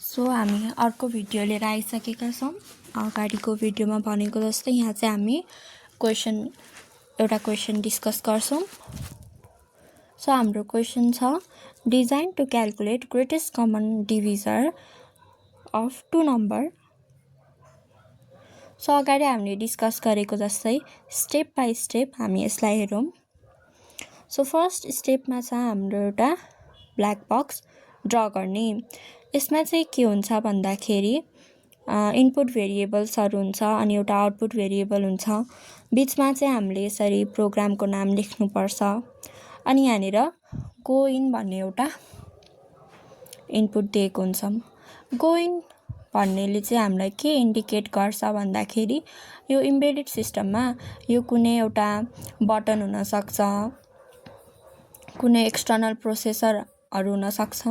So हामी अर्को video लिएर आइसकेका छौँ। अगाडिको भिडियोमा भनेको जस्तै यहाँ चाहिँ हामी एउटा क्वेसन डिस्कस गर्छौँ। सो हाम्रो क्वेसन छ design to calculate greatest common divisor of two number. So अगाडि हामीले डिस्कस गरेको जस्तै स्टेप बाई स्टेप हामी यसलाई हेरौँ। सो फर्स्ट स्टेपमा छ हाम्रो एउटा ब्ल्याक बक्स ड्र गर्ने। यसमा चाहिँ के हुन्छ भन्दाखेरि इनपुट भेरिएबल्सहरू हुन्छ अनि एउटा आउटपुट भेरिएबल हुन्छ। बिचमा चाहिँ हामीले यसरी प्रोग्रामको नाम लेख्नुपर्छ अनि यहाँनिर गो इन भन्ने एउटा इनपुट दिएको हुन्छ। गो इन भन्नेले चाहिँ हामीलाई के इन्डिकेट गर्छ भन्दाखेरि यो इम्बेडेड सिस्टममा यो कुनै एउटा बटन हुनसक्छ, कुनै एक्सटर्नल प्रोसेसरहरू हुनसक्छ,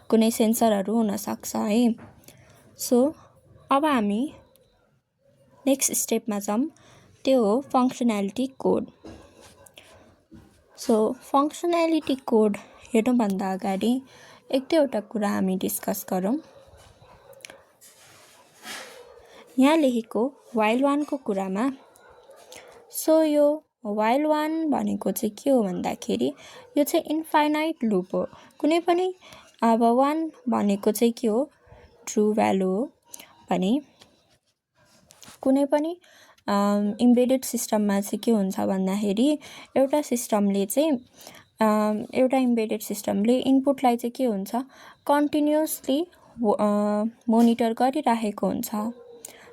कुनै सेन्सरहरू हुनसक्छ है। सो अब हामी नेक्स्ट स्टेपमा जाऊँ, त्यो हो फङ्सनालिटी कोड। सो फङ्सनालिटी कोड हेर्नुभन्दा अगाडि एक दुईवटा कुरा हामी डिस्कस गरौँ। यहाँ लेखेको व्हाइल 1 को कुरामा सो यो व्हाइल 1 भनेको चाहिँ के हो भन्दाखेरि यो चाहिँ इन्फाइनाइट लुप हो। कुनै पनि अब 1 भनेको चाहिँ के हो, ट्रु भ्यालु हो भने कुनै पनि इम्बेडेड सिस्टममा चाहिँ के हुन्छ भन्दाखेरि एउटा इम्बेडेड सिस्टमले इनपुटलाई चाहिँ के हुन्छ कन्टिन्युअसली मोनिटर गरिराखेको हुन्छ।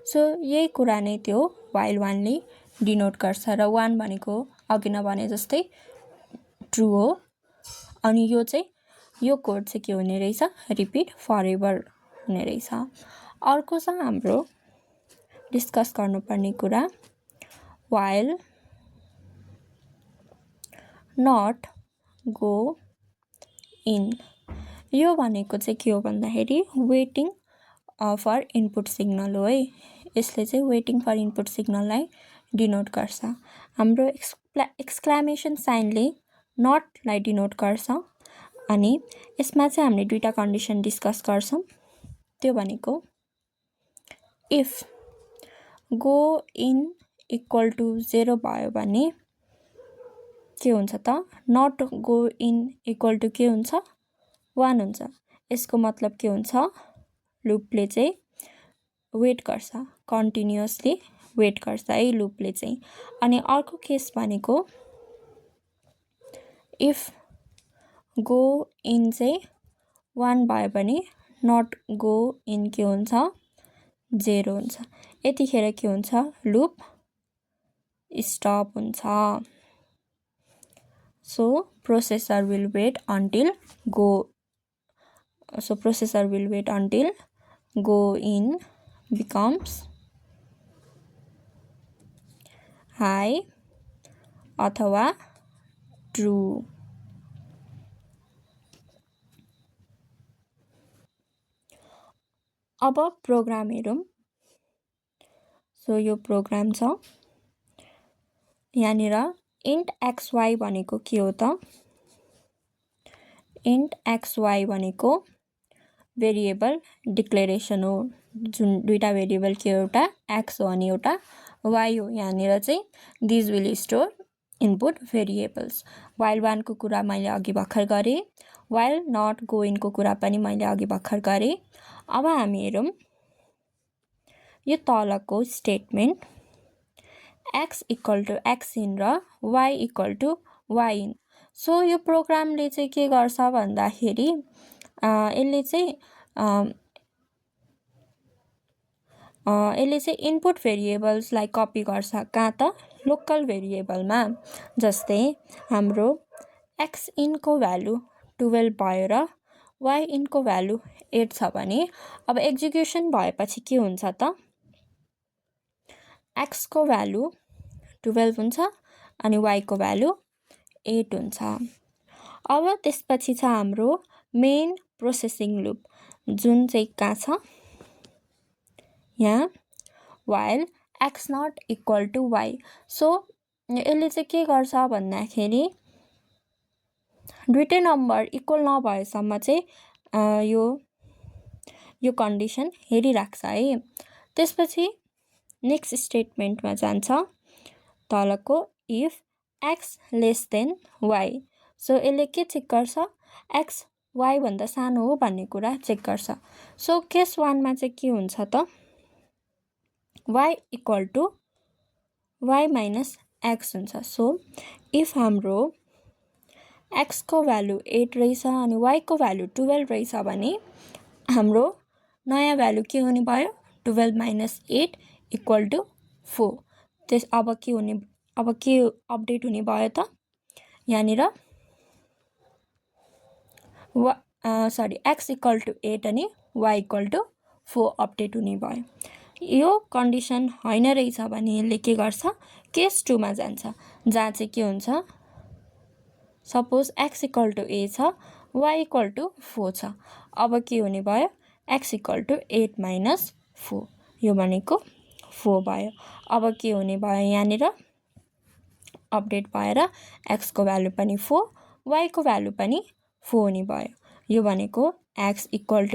सो यही कुरा नै त्यो व्हाइल 1 ले डिनोट गर्छ र 1 भनेको अघि नभने जस्तै ट्रु हो अनि यो कोड चाहिँ के हुने रहेछ, रिपिट फरएभर हुने रहेछ। अर्को छ हाम्रो डिस्कस गर्नुपर्ने कुरा व्हाइल नट गो इन। यो भनेको चाहिँ के हो भन्दाखेरि वेटिङ फर इनपुट सिग्नल हो है। यसले चाहिँ वेटिङ फर इनपुट सिग्नललाई डिनोट गर्छ। हाम्रो एक्सक्लामेसन साइनले नटलाई डिनोट गर्छ अनि यसमा चाहिँ हामीले दुईटा कन्डिसन डिस्कस गर्छौँ। त्यो भनेको if go in equal to 0 भयो भने के हुन्छ त, not go in equal to के हुन्छ 1 हुन्छ। यसको मतलब के हुन्छ, लुपले चाहिँ वेट गर्छ, कन्टिन्युअसली वेट गर्छ है लुपले चाहिँ। अनि अर्को केस भनेको इफ गो इन चाहिँ 1 भयो भने नट गो इन के हुन्छ 0 हुन्छ। यतिखेर के हुन्छ, लुप स्टप हुन्छ। So processor will wait until go in becomes high अथवा ट्रु। अब प्रोग्राम हेरौँ। सो यो प्रोग्राम छ, यहाँनिर इन्ट xy भनेको के हो त, इन्ट xy भनेको भेरिएबल डिक्लेरेसन हो। जुन दुईटा भेरिएबल के हो, एउटा x हो अनि एउटा y हो। यहाँनिर चाहिँ these will store input variables. While 1 को कुरा मैले अघि भर्खर गरेँ, व्हाइल नट गो इन को कुरा पनि मैले अघि भर्खर गरेँ। अब हामी हेरौँ यो तलको statement x equal to x in र y equal to y in. So यो प्रोग्रामले चाहिँ के गर्छ भन्दाखेरि यसले चाहिँ इनपुट भेरिएबल्सलाई कपी गर्छ। कहाँ त, लोकल भेरिएबलमा। जस्तै हाम्रो x इनको भ्यालु 12 भयो र y इनको भ्यालु 8 छ भने अब एक्जिक्युसन भएपछि के हुन्छ त, x को भ्यालु 12 हुन्छ अनि y को भ्यालु 8 हुन्छ। अब त्यसपछि छ हाम्रो मेन प्रोसेसिङ लुप, जुन चाहिँ कहाँ छ यहाँ, while x not equal to y। So यसले चाहिँ के गर्छ भन्दाखेरि दुईटै नम्बर इक्वल नभएसम्म चाहिँ यो यो कन्डिसन हेरिराख्छ है। त्यसपछि नेक्स्ट स्टेटमेन्टमा जान्छ तलको if x less than y. So यसले के चेक गर्छ, एक्स वाइ भन्दा सानो हो भन्ने कुरा चेक गर्छ। सो केस 1मा चाहिँ के हुन्छ त, y equal to y minus x हुन्छ। सो इफ हाम्रो एक्सको भ्यालु 8 रहेछ अनि वाइको भ्यालु 12 रहेछ भने हाम्रो नयाँ भ्यालु के हुने भयो, 12 माइनस 8 इक्वल टु 4। अब के अपडेट हुने भयो त, यहाँनिर एक्स इक्वल टु 8 अनि वाइ इक्वल टु 4 अपडेट हुने भयो। यो कन्डिसन होइन रहेछ भने यसले के गर्छ, केस 2मा जान्छ, जहाँ चाहिँ के हुन्छ, सपोज एक्स इक्वल टु ए छ, वाइ इक्वल टु 4 छ। अब के हुने भयो, एक्स इक्वल टु 8 माइनस 4, यो भनेको 4 भयो। अब के हुने भयो, यहाँनिर अपडेट भएर एक्सको भ्यालु पनि 4, वाइको भ्यालु पनि 4 हुने भयो। यो भनेको एक्स इक्वल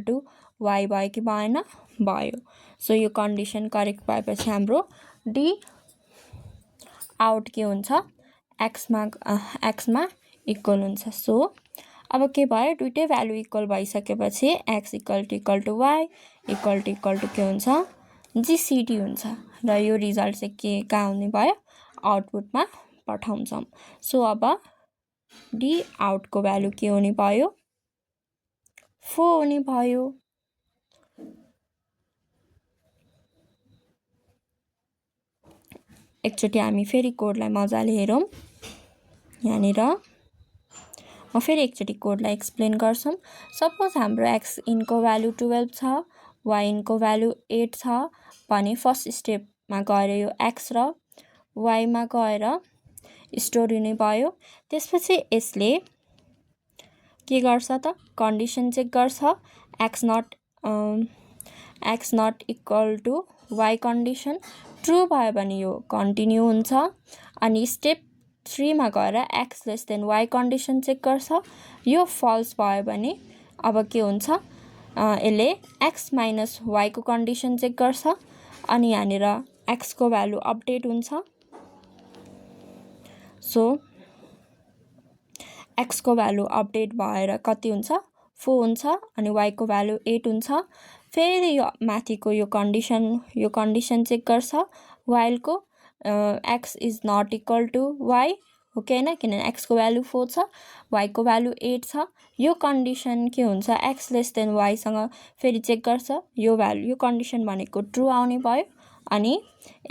टु वाइ भयो कि भएन, भयो। सो यो कन्डिसन करेक्ट भएपछि हाम्रो डी आउट के हुन्छ, एक्समा इक्वल हुन्छ। सो अब के भयो, दुइटै भ्यालु इक्वल भइसकेपछि x equal to y equal to के हुन्छ, जिसिडी हुन्छ। र यो रिजल्ट चाहिँ के कहाँ हुने भयो, आउटपुटमा पठाउँछौँ। सो अब डी आउटको भ्यालु के हुने भयो, 4 हुने भयो। एकचोटि हामी फेरि कोडलाई मजाले हेरौँ। यहाँनिर म फेरि एकचोटि कोडलाई एक्सप्लेन गर्छौँ। सपोज हाम्रो एक्स इनको भ्यालु 12 छ, वाइ इनको भ्यालु 8 छ भने फर्स्ट स्टेपमा गएर यो एक्स र वाइमा गएर स्टोर हुने भयो। त्यसपछि यसले के गर्छ त, कन्डिसन चेक गर्छ, x not equal to y condition true भयो भने यो कन्टिन्यू हुन्छ। अनि स्टेप 3मा गएर x less than y condition check गर्छ, यो फल्स भयो भने अब के हुन्छ, यसले एक्स माइनस वाइको कन्डिसन चेक गर्छ अनि यहाँनिर एक्सको भ्यालु अपडेट हुन्छ। सो एक्सको भ्यालु अपडेट भएर कति हुन्छ, 4 हुन्छ अनि वाइको भ्यालु 8 हुन्छ। फेरि यो माथिको यो कन्डिसन चेक गर्छ, वाइलको X is not equal to Y हो कि होइन, किनभने एक्सको भ्यालु 4 छ, वाइको भ्यालु 8 छ। यो कन्डिसन के हुन्छ, एक्स लेस देन वाइसँग फेरि चेक गर्छ, यो कन्डिसन भनेको ट्रु आउने भयो। अनि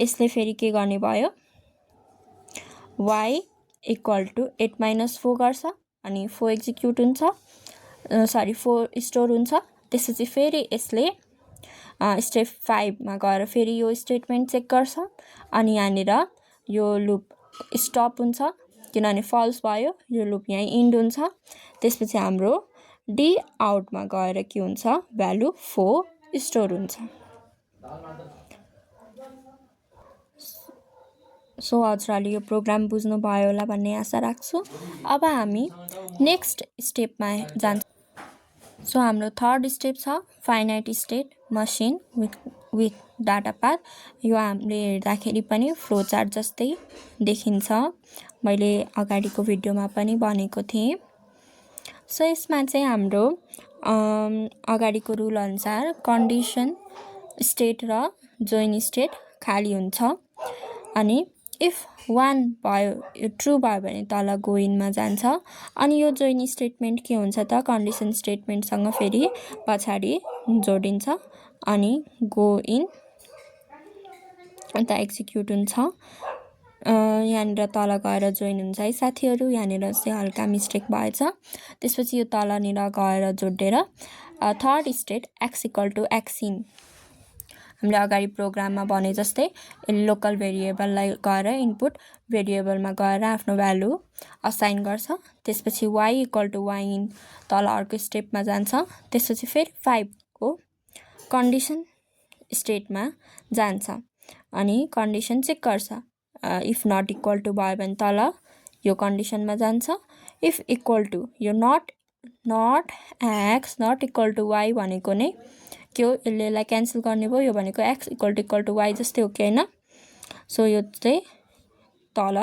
यसले फेरि के गर्ने भयो, वाइ इक्वल टु 8 माइनस 4 गर्छ अनि 4 एक्जिक्युट हुन्छ, 4 स्टोर हुन्छ। त्यसपछि फेरि यसले स्टेप 5मा गएर फेरि यो स्टेटमेन्ट चेक गर्छ अनि यहाँनिर यो लुप स्टप हुन्छ किनभने फल्स भयो, यो लुप यहीँ इन्ड हुन्छ। त्यसपछि हाम्रो डी आउटमा गएर के हुन्छ, भ्यालु 4 स्टोर हुन्छ। सो हजुरहरूले यो प्रोग्राम बुझ्नुभयो होला भन्ने आशा राख्छु। अब हामी नेक्स्ट स्टेपमा जान्छ। सो हाम्रो थर्ड स्टेप छ finite state machine with data path. यो हामीले हेर्दाखेरि पनि फ्लो चार्ट जस्तै देखिन्छ, मैले अगाडिको भिडियोमा पनि भनेको थिएँ। सो यसमा चाहिँ हाम्रो अगाडिको रुल अनुसार कन्डिसन स्टेट र जोइन स्टेट खाली हुन्छ। अनि इफ 1 भयो, यो ट्रु भयो भने तल गो इनमा जान्छ। अनि यो जोइन स्टेटमेन्ट के हुन्छ त, कन्डिसन स्टेटमेन्टसँग फेरि पछाडि जोडिन्छ अनि गो इन अन्त एक्जिक्युट हुन्छ। यहाँनिर तल गएर जोइन हुन्छ है साथीहरू, यहाँनिर चाहिँ हल्का मिस्टेक भएछ। त्यसपछि यो तलनिर गएर जोडेर third state x equal to x in, हामीले अगाडि प्रोग्राममा भने जस्तै लोकल भेरिएबललाई गएर इनपुट भेरिएबलमा गएर आफ्नो भ्यालु असाइन गर्छ। त्यसपछि y equal to y in तल अर्को स्टेपमा जान्छ। त्यसपछि फेरि 5 को कन्डिसन स्टेटमा जान्छ अनि कन्डिसन चेक गर्छ। इफ नट इक्वल टु भयो भने तल यो कन्डिसनमा जान्छ, इफ इक्वल टु यो not not x not equal to y भनेको नै के हो, यसलाई क्यान्सल गर्ने भयो, यो भनेको एक्स इक्वल टु वाइ जस्तै हो कि होइन। सो यो चाहिँ तल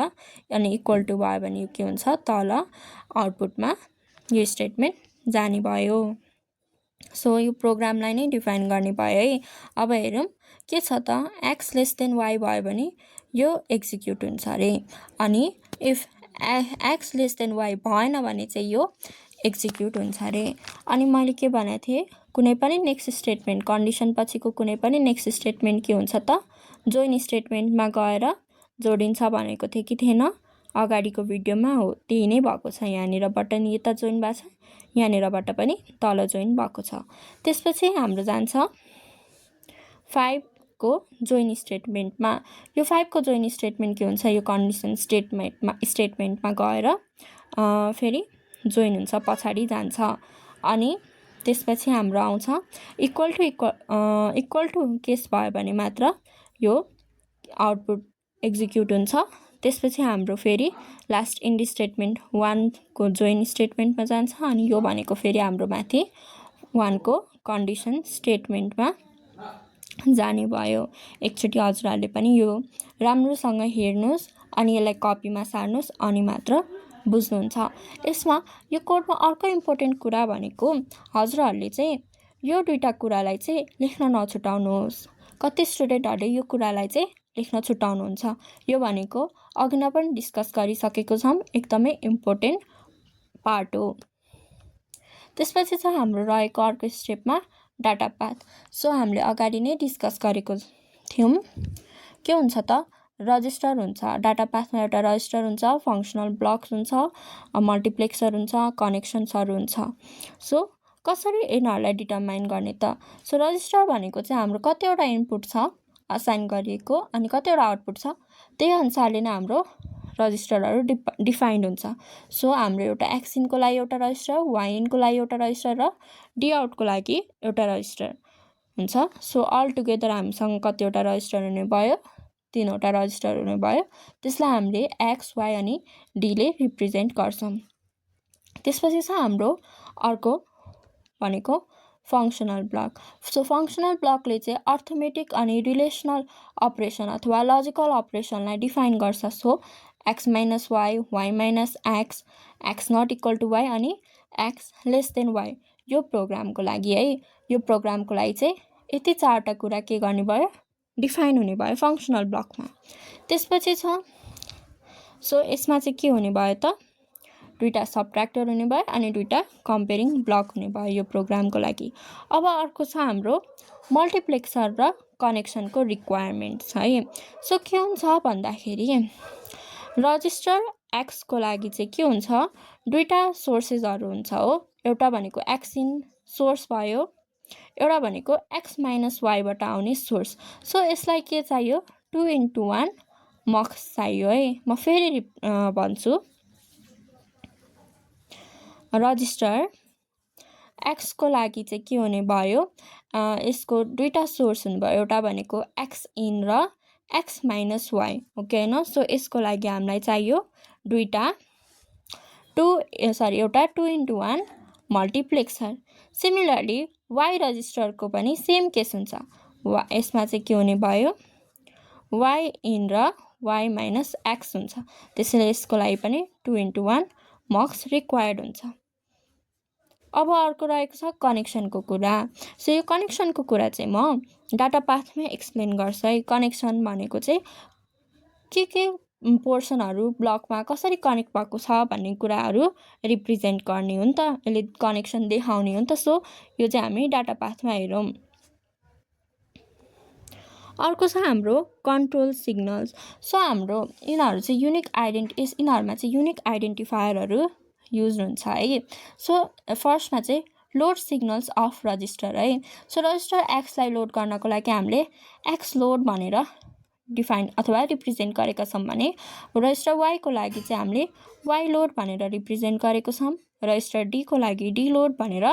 अनि इक्वल टु वाइ भने यो के हुन्छ, तल आउटपुटमा यो स्टेटमेन्ट जाने भयो। सो यो प्रोग्रामलाई नै डिफाइन गर्ने भयो है। अब हेरौँ के छ त, एक्स लेस देन वाइ भयो भने यो एक्जिक्युट हुन्छ अरे, अनि if x less than y भएन भने चाहिँ यो एक्जिक्युट हुन्छ अरे। अनि मैले के भनेको थिएँ, कुनै पनि नेक्स्ट स्टेटमेन्ट कन्डिसन पछिको कुनै पनि नेक्स्ट स्टेटमेन्ट के हुन्छ त, जोइन स्टेटमेन्टमा गएर जोडिन्छ भनेको थिएँ कि थिएन, अगाडिको भिडियोमा हो त्यही नै भएको छ। यहाँनिरबाट नि यता जोइन भएको छ, यहाँनिरबाट पनि तल जोइन भएको छ। त्यसपछि हाम्रो जान्छ 5 को जोइन स्टेटमेन्टमा। यो 5 को जोइन स्टेटमेन्ट के हुन्छ, यो कन्डिसन स्टेटमेन्टमा गएर फेरि जोइन हुन्छ, पछाडि जान्छ। अनि त्यसपछि हाम्रो आउँछ इक्वल टु केस भयो भने मात्र यो आउटपुट एक्जिक्युट हुन्छ। त्यसपछि हाम्रो फेरि लास्ट इन्ड स्टेटमेन्ट 1 को जोइन स्टेटमेन्टमा जान्छ, अनि यो भनेको फेरि हाम्रो माथि 1 को कन्डिसन स्टेटमेन्टमा जाने भयो। एकचोटि हजुरहरूले पनि यो राम्रोसँग हेर्नुहोस् अनि यसलाई कपीमा सार्नुहोस् अनि मात्र बुझ्नुहुन्छ। यसमा यो कोडमा अर्को इम्पोर्टेन्ट कुरा भनेको हजुरहरूले चाहिँ यो दुईटा कुरालाई चाहिँ लेख्न नछुटाउनुहोस्। कति स्टुडेन्टहरूले यो कुरालाई चाहिँ लेख्न छुटाउनुहुन्छ, यो भनेको अघि नै पनि डिस्कस गरिसकेको छौँ, एकदमै इम्पोर्टेन्ट पार्ट हो। त्यसपछि चाहिँ हाम्रो रहेको अर्को स्टेपमा डाटा पाथ। सो हामीले अगाडि नै डिस्कस गरेको थियौँ, के हुन्छ त, रजिस्टर हुन्छ, डाटा पाथमा एउटा रजिस्टर हुन्छ, फङ्सनल ब्लक्स हुन्छ, मल्टिप्लेक्सर हुन्छ, कनेक्सन्सहरू हुन्छ। सो कसरी यिनीहरूलाई डिटर्माइन गर्ने त, सो रजिस्टर भनेको चाहिँ हाम्रो कतिवटा इनपुट छ असाइन गरिएको अनि कतिवटा आउटपुट छ, त्यही अनुसारले नै हाम्रो रजिस्टरहरू डिफाइन्ड हुन्छ। सो हाम्रो एउटा एक्सइनको लागि एउटा रजिस्टर, वाइइनको लागि एउटा रजिस्टर र डिआउटको लागि एउटा रजिस्टर हुन्छ। सो अल टुगेदर हामीसँग कतिवटा रजिस्टर हुने भयो, 3वटा रजिस्टर हुने भयो। त्यसलाई हामीले एक्स वाइ अनि डीले रिप्रेजेन्ट गर्छौँ। त्यसपछि चाहिँ हाम्रो अर्को भनेको फङ्सनल ब्लक। सो फङ्सनल ब्लकले चाहिँ अर्थमेटिक अनि रिलेसनल अपरेसन अथवा लजिकल अपरेसनलाई डिफाइन गर्छ। So x minus y, y minus x, x not equal to y अनि एक्स लेस देन वाइ, यो प्रोग्रामको लागि है। यो प्रोग्रामको लागि चाहिँ यति 4वटा कुरा के गर्ने भयो, डिफाइन हुने भयो फङ्सनल ब्लकमा। त्यसपछि छ सो यसमा चाहिँ के हुने भयो त, दुईवटा सबट्र्याक्टर हुने भयो अनि दुईवटा कम्पेरिङ ब्लक हुने भयो यो प्रोग्रामको लागि। अब अर्को छ हाम्रो मल्टिप्लेक्सर र कनेक्सनको रिक्वायरमेन्ट छ है। सो के हुन्छ भन्दाखेरि रजिस्टर एक्सको लागि चाहिँ के हुन्छ, दुईवटा सोर्सेसहरू हुन्छ हो, एउटा भनेको एक्स इन सोर्स भयो, एउटा भनेको एक्स माइनस वाइबाट आउने सोर्स। सो यसलाई के चाहियो, 2x1 मक्स चाहियो है। म फेरि भन्छु, रजिस्टर एक्सको लागि चाहिँ के हुने भयो, यसको दुईवटा सोर्स हुने भयो, एउटा भनेको एक्स इन र एक्स माइनस वाइ, ओके होइन। सो यसको लागि हामीलाई चाहियो एउटा 2x1 मल्टिप्लेक्सर। सिमिलरली वाइ रजिस्टरको पनि सेम केस हुन्छ, यसमा चाहिँ के हुने भयो, वाइ इन र वाइ माइनस एक्स हुन्छ। त्यसैले यसको लागि पनि 2x1 मक्स रिक्वायर्ड हुन्छ। अब अर्को रहेको छ कनेक्सनको कुरा। सो यो कनेक्सनको कुरा चाहिँ म डाटा पाथमै एक्सप्लेन गर्छु है। कनेक्सन भनेको चाहिँ के पोर्सनहरू ब्लकमा कसरी कनेक्ट भएको छ भन्ने कुराहरू रिप्रेजेन्ट गर्ने हो नि त, यसले कनेक्सन देखाउने हो नि त। सो यो चाहिँ हामी डाटा पाथमा हेरौँ। अर्को छ हाम्रो कन्ट्रोल सिग्नल्स। सो हाम्रो यिनीहरू चाहिँ यिनीहरूमा चाहिँ युनिक आइडेन्टिफायरहरू युज हुन्छ है। सो फर्स्टमा चाहिँ लोड सिग्नल्स अफ रजिस्टर है। सो रजिस्टर एक्सलाई लोड गर्नको लागि हामीले एक्स लोड भनेर डिफाइन अथवा रिप्रेजेन्ट गरेका छौँ भने, रजिस्टर वाइको लागि चाहिँ हामीले वाइ लोड भनेर रिप्रेजेन्ट गरेको छौँ, रजिस्टर डीको लागि डी लोड भनेर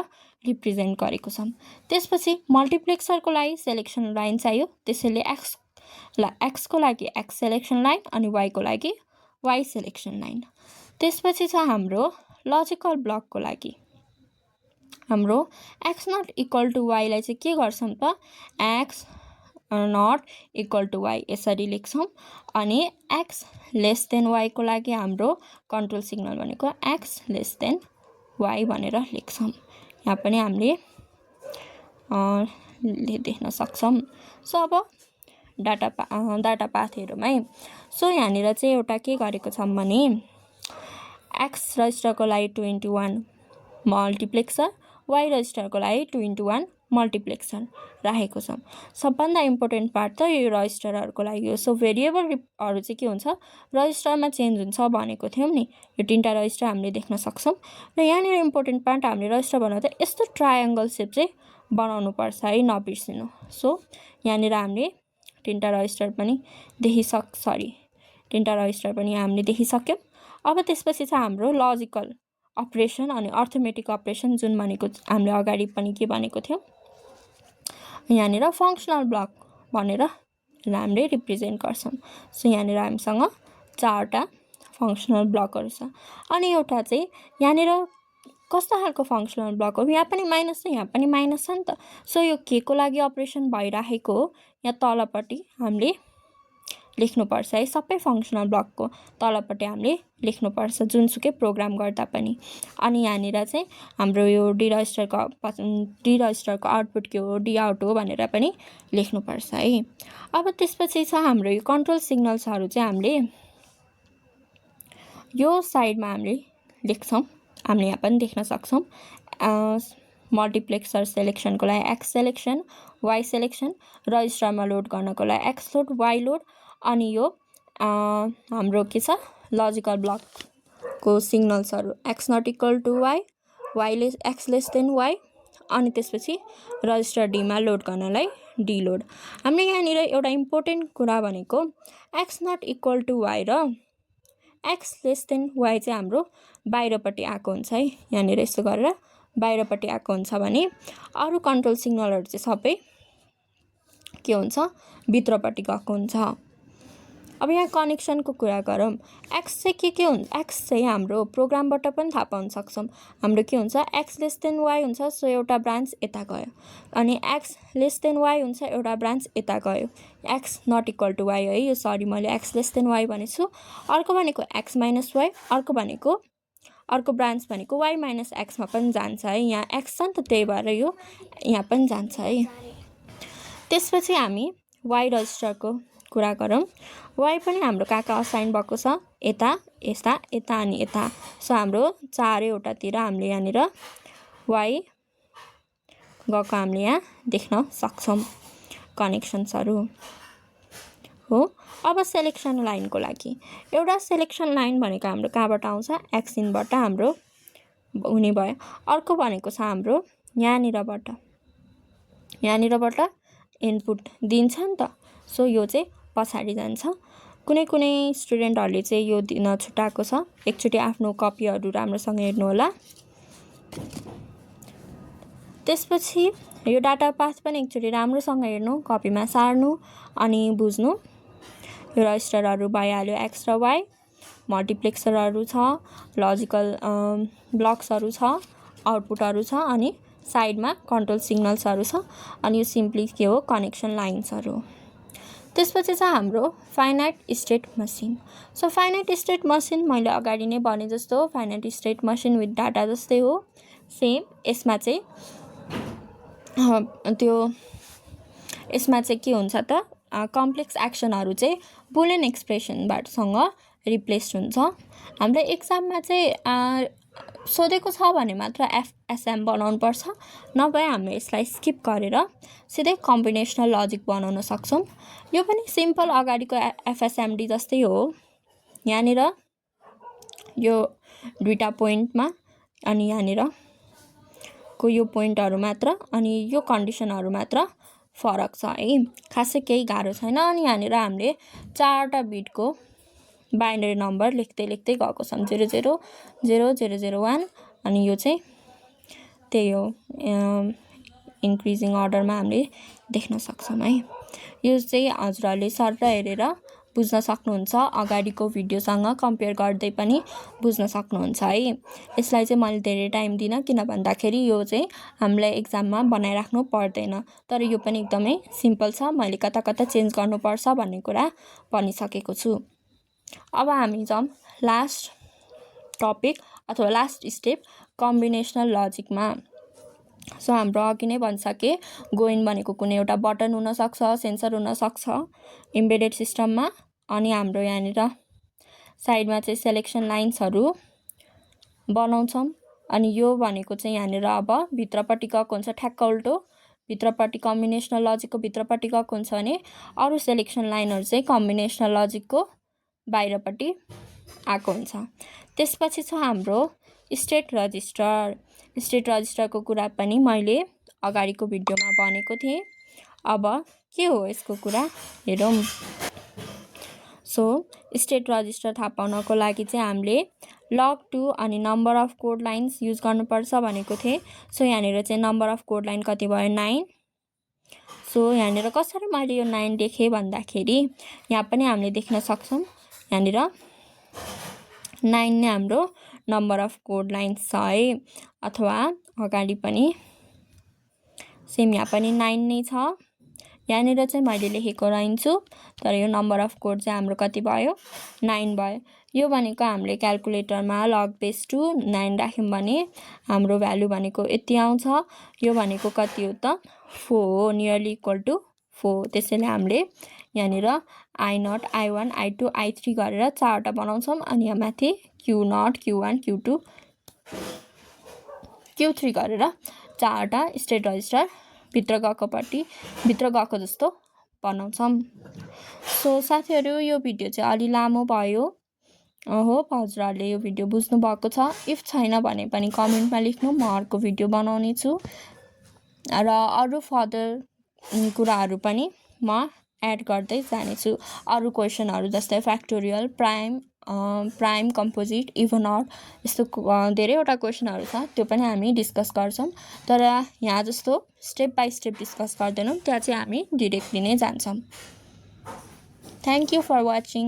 रिप्रेजेन्ट गरेको छौँ। त्यसपछि मल्टिप्लेक्सरको लागि सेलेक्सन लाइन चाहियो, त्यसैले एक्सको लागि एक्स सेलेक्सन लाइन अनि वाइको लागि वाइ सेलेक्सन लाइन। त्यसपछि छ हाम्रो लजिकल ब्लकको लागि हाम्रो x not equal to y लाई चाहिँ के गर्छौं त x not equal to y यसरी लेख्छौं अनि x लेस देन y को लागि हाम्रो कन्ट्रोल सिग्नल भनेको x लेस देन y भनेर लेख्छौं। यहाँ पनि हामीले देख्न सक्छौं। सो अब डाटा पाथ हेरौँ है। सो यहाँनिर चाहिँ एउटा के गरेको छौं भने x रजिस्टरको लागि 2x1 मल्टिप्लेक्सर, y रजिस्टरको लागि 2x1 मल्टिप्लेक्सर राखेको छौं। सबभन्दा इम्पोर्टेन्ट पार्ट त यो रजिस्टरहरुको लागि हो। सो भेरिएबलहरु चाहिँ के हुन्छ रजिस्टरमा चेन्ज हुन्छ भनेको थियौं नि। यो तीनटा रजिस्टर हामीले देख्न सक्छौं र यहाँनिर इम्पोर्टेन्ट पार्ट हामीले रजिस्टर बनाउँदा यस्तो ट्रायंगल शेप चाहिँ बनाउनु पर्छ है, नबिर्सिनु। सो यहाँनिर हामीले तीनटा रजिस्टर पनि तीनटा रजिस्टर पनि हामीले देखिसक्यौं। अब त्यसपछि चाहिँ हाम्रो लजिकल अपरेसन अनि अर्थमेटिक अपरेसन जुन भनेको हामीले अगाडि पनि के भनेको थियौं यहाँनिर फंक्सनल ब्लक भनेर हामीले रिप्रेजेन्ट गर्छौं। सो यहाँनिर हामीसँग चारटा फंक्सनल ब्लकहरु छ अनि एउटा चाहिँ यहाँनिर कस्तो खालको फंक्सनल ब्लक हो, यहाँ पनि माइनस छ यहाँ पनि माइनस छ नि त। सो यो के को लागि अपरेसन भइराखेको हो यहाँ तलपट्टि हामीले लेख्नुपर्छ है। सबै फंक्सनल ब्लकको तलपट्टि हामीले लेख्नुपर्छ जुनसुकै प्रोग्राम गर्दा पनि। अनि यहाँनिर चाहिँ हाम्रो यो डी रजिस्टरको आउटपुट के हो, डी आउट हो भनेर पनि लेख्नुपर्छ है। अब त्यसपछि छ हाम्रो यो कन्ट्रोल सिग्नल्सहरु चाहिँ हामीले यो साइडमा हामीले लेख्छौं। हामीले यहाँ पनि देख्न सक्छौं मल्टिप्लेक्सर सेलेक्सनको लागि x सेलेक्सन, y सेलेक्सन, रजिस्टरमा लोड गर्नको लागि x लोड, y लोड अनि यो हाम्रो के छ लजिकल ब्लकको सिग्नल्सहरु x not equal to y, x less than y अनि त्यसपछि रजिस्टर d मा लोड गर्नलाई d लोड। हामीले यहाँनिर एउटा इम्पोर्टेन्ट कुरा भनेको x not equal to y र x लेस देन y चाहिँ हाम्रो बाहिरपट्टि आएको हुन्छ है। यहाँनिर यस्तो गरेर बाहिरपट्टि आएको हुन्छ भने अरु कन्ट्रोल सिग्नलहरु चाहिँ सबै के हुन्छ भित्रपट्टि गएको हुन्छ। अब यहाँ कनेक्सनको कुरा गरौँ। x चाहिँ के हुन्छ, x चाहिँ हाम्रो प्रोग्रामबाट पनि थाहा पाउन सक्छौं। हाम्रो के हुन्छ x लेस देन y हुन्छ, सो एउटा ब्रान्च यता गयो अनि x लेस देन y हुन्छ एउटा ब्रान्च यता गयो। x not equal to y है, यो सरी मैले x लेस देन y भनेछु। अर्को भनेको x माइनस y, अर्को ब्रान्च भनेको y माइनस x मा पनि जान्छ है। यहाँ x छ नि त त्यही भएर यो यहाँ पनि जान्छ है। त्यसपछि हामी y रजिस्टरको कुरा गरौँ। y पनि हाम्रो कहाँ असाइन भएको छ यता यता अनि यता। सो हाम्रो चारैवटातिर हामीले यहाँनिर y गएको हामीले यहाँ देख्न सक्छौं कनेक्सन्सहरु हो। अब सेलेक्सन लाइनको लागि एउटा सेलेक्सन लाइन भनेको हाम्रो कहाँबाट आउँछ x इनबाट हाम्रो हुने भयो। अर्को भनेको छ हाम्रो यहाँनिरबाट इनपुट दिन्छ नि त। सो यो चाहिँ पछाडी जान्छ। कुनै स्टुडेन्टहरुले चाहिँ यो दिन छुटाएको छ, एकचोटी आफ्नो कपीहरु राम्रोसँग हेर्नु होला। त्यसपछि यो डाटा पाथ पनि एकचोटी राम्रोसँग हेर्नु, कपीमा सार्नु अनि बुझ्नु। यो रजिस्टरहरु भइहाल्यो x र y, मल्टिप्लेक्सरहरु छ, लजिकल ब्लक्सहरु छ, आउटपुटहरु छ अनि साइडमा कन्ट्रोल सिग्नल्सहरु छ अनि यो सिम्पली के हो कनेक्सन लाइन्सहरु। त्यसपछि चाहिँ हाम्रो finite state machine. So finite state machine मैले अगाडि नै भने जस्तो finite state machine with data जस्तै हो सेम। यसमा चाहिँ के हुन्छ त कम्प्लेक्स एक्सनहरु चाहिँ बुलियन एक्सप्रेसनबाट सँग रिप्लेस हुन्छ। हामीले एक्जाममा चाहिँ सोधेको छ भने मात्र एफएसएम बनाउनु पर्छ, नभए हामीले यसलाई स्किप गरेर सिधै कम्बिनेसनल लजिक बनाउन सक्छौं। यो पनि सिम्पल अगाडिको एफएसएमडी जस्तै हो। यहाँनिर यो दुईटा पोइन्टमा अनि यहाँनिर को यो पोइन्टहरु मात्र अनि यो कन्डिसनहरु मात्र फरक छ है, खासै केही गाह्रो छैन। अनि यहाँनिर हामीले चारटा बिटको बाइनरी नम्बर लेख्दै गएको छौं 000001 अनि यो चाहिँ त्यही हो इन्क्रिजिङ अर्डरमा हामीले देख्न सक्छौं है। यो चाहिँ हजुरहरूले सर हेरेर बुझ्न सक्नुहुन्छ, अगाडिको भिडियोसँग कम्पेयर गर्दै पनि बुझ्न सक्नुहुन्छ है। यसलाई चाहिँ मैले धेरै टाइम दिनँ, किन भन्दाखेरि यो चाहिँ हामीलाई एक्जाममा बनाइराख्नु पर्दैन, तर यो पनि एकदमै सिम्पल छ। मैले कता कता चेन्ज गर्नुपर्छ भन्ने कुरा भनिसकेको छु। अब हामी जाउँ लास्ट टपिक अथवा लास्ट स्टेप कम्बिनेसनल लजिकमा। सो हाम्रो अघि नै भनिसके, गोइन भनेको कुनै एउटा बटन हुनसक्छ, सेन्सर हुनसक्छ इम्बेडेड सिस्टममा। अनि हाम्रो यहाँनिर साइडमा चाहिँ सेलेक्सन लाइन्सहरू बनाउँछौँ। अनि यो भनेको चाहिँ यहाँनिर अब भित्रपट्टि गएको हुन्छ, ठ्याक्क उल्टो भित्रपट्टि कम्बिनेसनल लजिकको भित्रपट्टि गएको हुन्छ भने अरू सेलेक्सन लाइनहरू चाहिँ कम्बिनेसनल लजिकको बाहिरपट्टि आएको हुन्छ। त्यसपछि छ हाम्रो स्टेट रजिस्टर। स्टेट रजिस्टरको कुरा पनि मैले अगाडिको भिडियोमा भनेको थिएँ। अब के हो यसको कुरा हेरौँ। सो स्टेट रजिस्टर थाहा पाउनको लागि चाहिँ हामीले लग 2 अनि number of code lines use गर्नुपर्छ भनेको थिएँ। सो यहाँनिर चाहिँ नम्बर अफ कोड लाइन कति भयो, 9। सो यहाँनिर कसरी मैले यो 9 लेखेँ भन्दाखेरि यहाँ पनि हामीले देख्न सक्छौँ, यहाँनिर 9 नै हाम्रो नम्बर अफ कोड लाइन्स छ है। अथवा अगाडि पनि सेम यहाँ पनि 9 नै छ। यहाँनिर चाहिँ मैले लेखेको रहन्छु, तर यो नम्बर अफ कोड चाहिँ हाम्रो कति भयो, 9 भयो। यो भनेको हामीले क्यालकुलेटरमा लग बेस 2 9 राख्यौँ भने हाम्रो भ्यालु भनेको यति आउँछ। यो भनेको कति हो त, 4 हो, नियरली इक्वल टु 4। त्यसैले हामीले यहाँनिर I0, I1, I2, I3 गरेर 4वटा बनाउँछौँ। अनि यहाँ माथि Q0, Q1, Q2, Q3 गरेर 4वटा स्टेट रजिस्टर भित्र गएको जस्तो बनाउँछौँ। सो साथीहरू, यो भिडियो चाहिँ अलि लामो भयो। होप हजुरहरूले यो भिडियो बुझ्नु भएको छ। इफ छैन भने पनि कमेन्टमा लेख्नु, म अर्को भिडियो बनाउने छु। र अरू फर्दर कुराहरू पनि म एड गर्दै जानेछु। अरू क्वेसनहरू जस्तै factorial, prime, composite, even odd, यस्तो धेरैवटा क्वेसनहरू छ, त्यो पनि हामी डिस्कस गर्छौँ। तर यहाँ जस्तो स्टेप बाई स्टेप डिस्कस गर्दैनौँ, त्यहाँ चाहिँ हामी डिरेक्टली नै जान्छौँ। Thank you for watching.